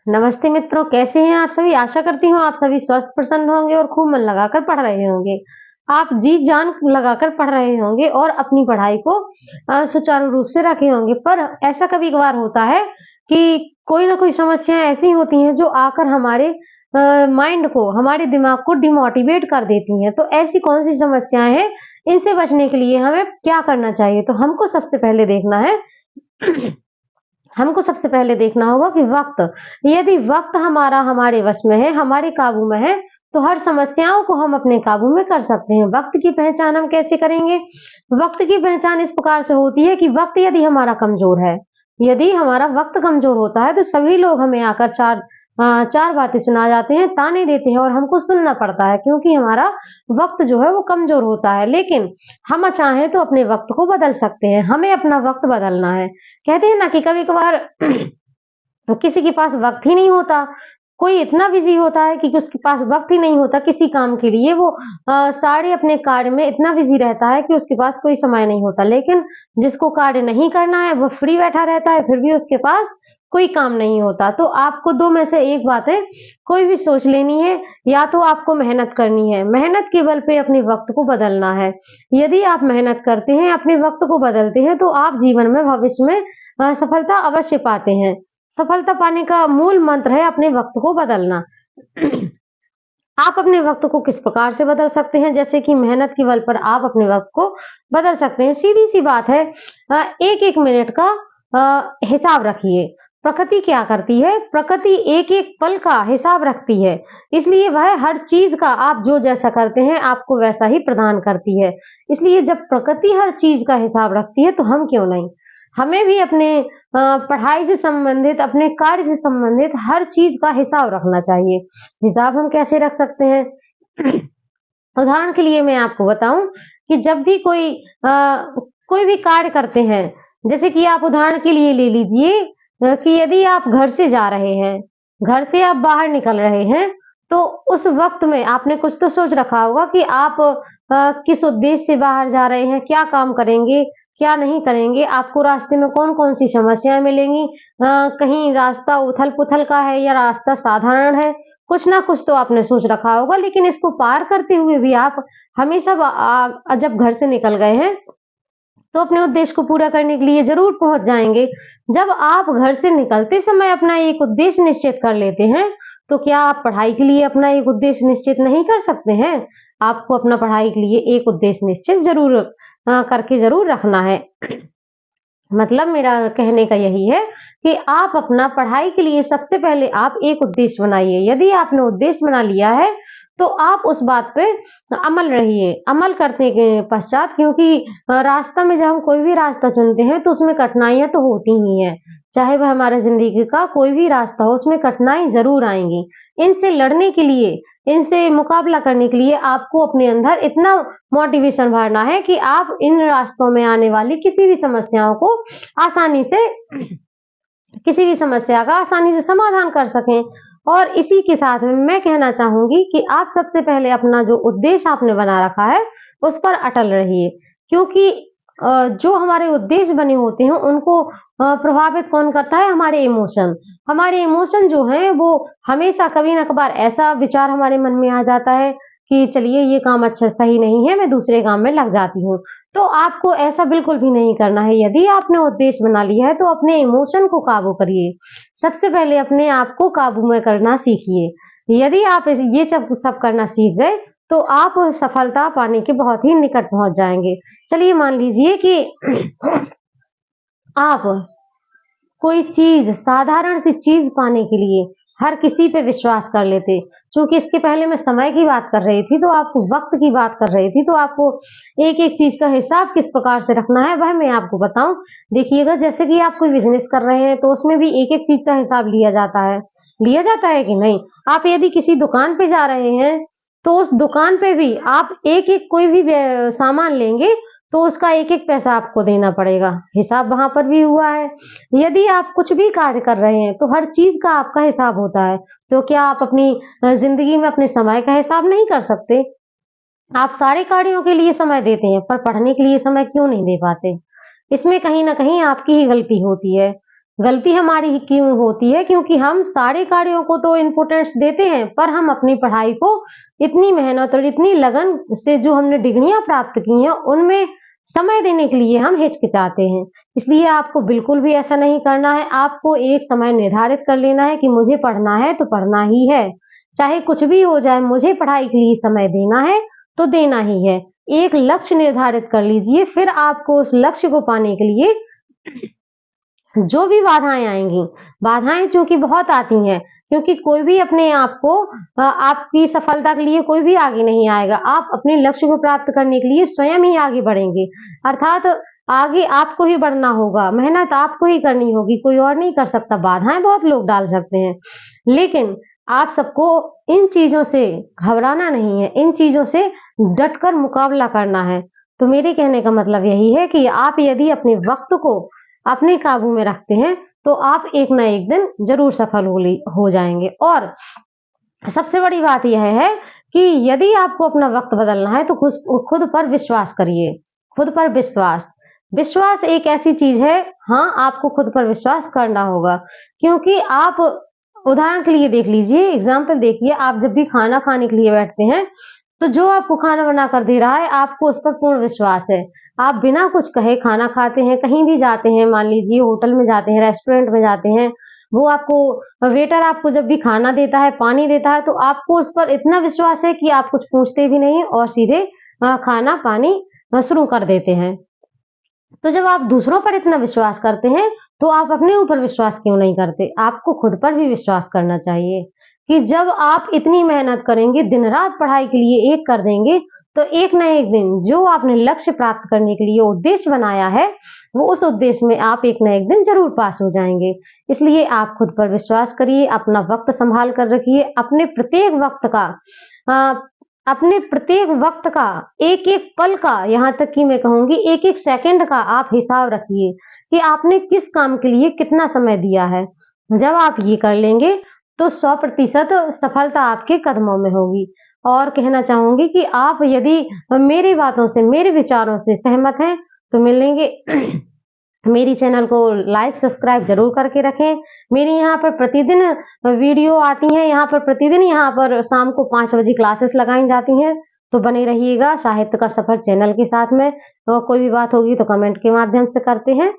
नमस्ते मित्रों, कैसे हैं आप सभी? आशा करती हूँ आप सभी स्वस्थ प्रसन्न होंगे और खूब मन लगाकर पढ़ रहे होंगे। आप जी जान लगाकर पढ़ रहे होंगे और अपनी पढ़ाई को सुचारू रूप से रखे होंगे। पर ऐसा कभी-कभार होता है कि कोई ना कोई समस्याएँ ऐसी होती हैं जो आकर हमारे माइंड को, हमारे दिमाग को डिमोटिवेट कर देती हैं। तो ऐसी कौन-सी समस्याएँ हैं? इनसे बचने के लिए हमें क्या करना चाहिए? तो हमको सबसे पहले देखना होगा कि यदि वक़्त हमारा हमारे वश में है, हमारे काबू में है, तो हर समस्याओं को हम अपने काबू में कर सकते हैं। वक़्त की पहचान हम कैसे करेंगे? वक़्त की पहचान इस प्रकार से होती है कि वक़्त यदि हमारा कमज़ोर है, यदि हमारा वक़्त कमज़ोर होता है, तो सभी लोग हमें आकर 4 बातें सुना जाते हैं, ताने देते हैं और हमको सुनना पड़ता है क्योंकि हमारा वक़्त जो है वो कमज़ोर होता है। लेकिन हम चाहें तो अपने वक़्त को बदल सकते हैं, हमें अपना वक़्त बदलना है। कहते हैं ना कि कभी-कभार किसी के पास वक़्त ही नहीं होता, कोई इतना बिज़ी होता है कि उसके पास वक़्त ही नहीं होता किसी काम के लिए, वो सारे अपने कार्य में इतना बिज़ी रहता है कि उसके पास कोई समय नहीं होता। लेकिन जिसको कार्य नहीं करना है, वो फ्री बैठा रहता है, फिर भी उसके पास कोई काम नहीं होता। तो आपको 2 में से एक बात है, कोई भी सोच लेनी है, या तो आपको मेहनत करनी है, मेहनत के बल पे अपने वक़्त को बदलना है। यदि आप मेहनत करते हैं, अपने वक़्त को बदलते हैं, तो आप जीवन में भविष्य में सफलता अवश्य पाते हैं। सफलता पाने का मूल मंत्र है अपने वक़्त को बदलना। आप अपने वक़्त को किस प्रकार से बदल सकते हैं? जैसे कि मेहनत के बल पर आप अपने वक़्त को बदल सकते हैं। सीधी-सी बात है, एक-एक मिनट का हिसाब रखिए। प्रकृति क्या करती है? प्रकृति एक-एक पल का हिसाब रखती है। इसलिए वह हर चीज़ का आप जो जैसा करते हैं, आपको वैसा ही प्रदान करती है। इसलिए जब प्रकृति हर चीज़ का हिसाब रखती है, तो हम क्यों नहीं? हमें भी अपने पढ़ाई से संबंधित, अपने कार्य से संबंधित हर चीज़ का हिसाब रखना चाहिए। हिसाब हम कैसे रख सकते हैं? उदाहरण के लिए मैं आपको बताऊँ कि जब भी कोई भी कार्य करते हैं, जैसे कि आप उदाहरण के लिए ले लीजिए कि यदि आप घर से जा रहे हैं, घर से आप बाहर निकल रहे हैं, तो उस वक़्त में आपने कुछ तो सोच रखा होगा कि आप किस उद्देश्य से बाहर जा रहे हैं, क्या काम करेंगे, क्या नहीं करेंगे, आपको रास्ते में कौन-कौन सी समस्याएँ मिलेंगी, कहीं रास्ता उथल-पुथल का है या रास्ता साधारण है, कुछ ना कुछ तो आपने सोच रखा होगा। लेकिन इसको पार करते हुए भी आप हमेशा जब घर से निकल गए हैं, तो अपने उद्देश्य को पूरा करने के लिए ज़रूर पहुँच जाएँगे। जब आप घर से निकलते समय अपना एक उद्देश्य निश्चित कर लेते हैं, तो क्या आप पढ़ाई के लिए अपना एक उद्देश्य निश्चित नहीं कर सकते हैं? आपको अपना पढ़ाई के लिए एक उद्देश्य निश्चित करके ज़रूर रखना है। मतलब मेरा कहने का यही है कि आप अपना पढ़ाई के लिए सबसे पहले आप एक उद्देश्य बनाइए। यदि आपने उद्देश्य बना लिया है, तो आप उस बात पे अमल रहिए। अमल करने के पश्चात, क्योंकि रास्ता में जब हम कोई भी रास्ता चुनते हैं, तो उसमें कठिनाइयाँ तो होती ही हैं। चाहे वह हमारे ज़िंदगी का कोई भी रास्ता हो, उसमें कठिनाई ज़रूर आएँगी। इनसे लड़ने के लिए, इनसे मुकाबला करने के लिए आपको अपने अंदर इतना मोटिवेशन भरना है कि आप इन रास्तों में आने वाली आसानी से किसी भी समस्या का आसानी से समाधान कर सकें। और इसी के साथ में मैं कहना चाहूँगी कि आप सबसे पहले अपना जो उद्देश्य आपने बना रखा है, उस पर अटल रहिए। क्योंकि जो हमारे उद्देश्य बने होते हैं, उनको प्रभावित कौन करता है? हमारे इमोशन। हमारे इमोशन जो हैं, वो हमेशा कभी ना कभार ऐसा विचार हमारे मन में आ जाता है कि चलिए ये काम अच्छा सही नहीं है, मैं दूसरे काम में लग जाती हूँ। तो आपको ऐसा बिल्कुल भी नहीं करना है। यदि आपने उद्देश्य बना लिया है, तो अपने इमोशन को काबू करिए। सबसे पहले अपने आप को काबू में करना सीखिए। यदि आप ये सब करना सीख गए, तो आप सफलता पाने के बहुत ही निकट पहुँच जाएँगे। चलिए मान लीजिए कि आप कोई चीज़, साधारण सी चीज़ पाने के लिए हर किसी पे विश्वास कर लेते। चूँकि इसके पहले मैं समय की बात कर रही थी, तो आपको वक़्त की बात कर रही थी, तो आपको एक-एक चीज़ का हिसाब किस प्रकार से रखना है, वह मैं आपको बताऊँ। देखिएगा, जैसे कि आप कोई बिज़नेस कर रहे हैं, तो उसमें भी एक-एक चीज़ का हिसाब लिया जाता है। लिया जाता है कि नहीं? आप यदि किसी दुकान पे जा रहे हैं, तो उस दुकान पे भी आप एक-एक कोई भी सामान लेंगे, तो उसका एक-एक पैसा आपको देना पड़ेगा। हिसाब वहाँ पर भी हुआ है। यदि आप कुछ भी कार्य कर रहे हैं, तो हर चीज़ का आपका हिसाब होता है। तो क्या आप अपनी ज़िंदगी में अपने समय का हिसाब नहीं कर सकते? आप सारे कार्यों के लिए समय देते हैं, पर पढ़ने के लिए समय क्यों नहीं दे पाते? इसमें कहीं न कहीं आपकी ही गलती होती है। गलती हमारी ही क्यों होती है? क्योंकि हम सारे कार्यों को तो इम्पोर्टेंस देते हैं, पर हम अपनी पढ़ाई को इतनी मेहनत और इतनी लगन से जो हमने डिग्रियाँ प्राप्त की हैं, उनमें समय देने के लिए हम हिचकिचाते हैं। इसलिए आपको बिल्कुल भी ऐसा नहीं करना है। आपको एक समय निर्धारित कर लेना है कि मुझे पढ़ना है तो पढ़ना ही है। चाहे कुछ भी हो जाए, मुझे पढ़ाई के लिए समय देना है तो देना ही है। एक लक्ष्य निर्धारित कर लीजिए, फिर आपको उस लक्ष्य को पाने के लिए जो भी बाधाएँ आएँगी, बाधाएँ चूँकि बहुत आती हैं, क्योंकि कोई भी अपने आप को आपकी सफलता के लिए कोई भी आगे नहीं आएगा। आप अपने लक्ष्य को प्राप्त करने के लिए स्वयं ही आगे बढ़ेंगे। अर्थात आगे आपको ही बढ़ना होगा, मेहनत आपको ही करनी होगी, कोई और नहीं कर सकता। बाधाएँ बहुत लोग डाल सकते हैं, लेकिन आप सबको इन चीज़ों से घबराना नहीं है, इन चीज़ों से डटकर मुकाबला करना है। तो मेरे कहने का मतलब यही है कि आप यदि अपने वक़्त को अपने काबू में रखते हैं, तो आप एक ना एक दिन ज़रूर सफल हो जाएँगे। और सबसे बड़ी बात यह है कि यदि आपको अपना वक़्त बदलना है, तो खुद पर विश्वास करिए। खुद पर विश्वास। विश्वास एक ऐसी चीज़ है, हाँ, आपको खुद पर विश्वास करना होगा, क्योंकि आप उदाहरण के लिए देख लीजिए, एग्ज़ाम्पल देखिए, आप जब भी खाना खाने के लिए बैठते हैं, तो जो आपको खाना बनाकर दे रहा है, आपको उस पर पूर्ण विश्वास है। आप बिना कुछ कहे खाना खाते हैं, कहीं भी जाते हैं, मान लीजिए होटल में जाते हैं, रेस्टोरेंट में जाते हैं, वो आपको वेटर आपको जब भी खाना देता है, पानी देता है, तो आपको उस पर इतना विश्वास है कि आप कुछ पूछते भी नहीं और सीधे खाना, पानी शुरू कर देते हैं। तो जब आप दूसरों पर इतना विश्वास करते हैं, तो आप अपने ऊपर विश्वास क्यों नहीं करते? आपको खुद पर भी विश्वास करना चाहिए कि जब आप इतनी मेहनत करेंगे, दिन-रात पढ़ाई के लिए एक कर देंगे, तो एक ना एक दिन जो आपने लक्ष्य प्राप्त करने के लिए उद्देश्य बनाया है, वो उस उद्देश्य में आप एक ना एक दिन ज़रूर पास हो जाएँगे। इसलिए आप खुद पर विश्वास करिए, अपना वक़्त सँभाल कर रखिए, अ, अपने प्रत्येक वक़्त का, एक-एक पल का, यहाँ तक कि मैं कहूँगी एक-एक सेकंड का आप हिसाब रखिए कि आपने किस काम के लिए कितना समय दिया है। जब आप ये कर लेंगे, तो 100% सफलता आपके कदमों में होगी। और कहना चाहूँगी कि आप यदि मेरी बातों से, मेरे विचारों से सहमत हैं, तो मिलेंगे मेरी चैनल को लाइक, सब्सक्राइब ज़रूर करके रखें। मेरी यहाँ पर प्रतिदिन वीडियो आती हैं, यहाँ पर प्रतिदिन यहाँ पर शाम को 5 बजे क्लासेस लगाई जाती हैं, तो बने रहिएगा साहित्य का सफ़र चैनल के साथ में। कोई भी बात होगी तो कमेंट के माध्यम से करते हैं।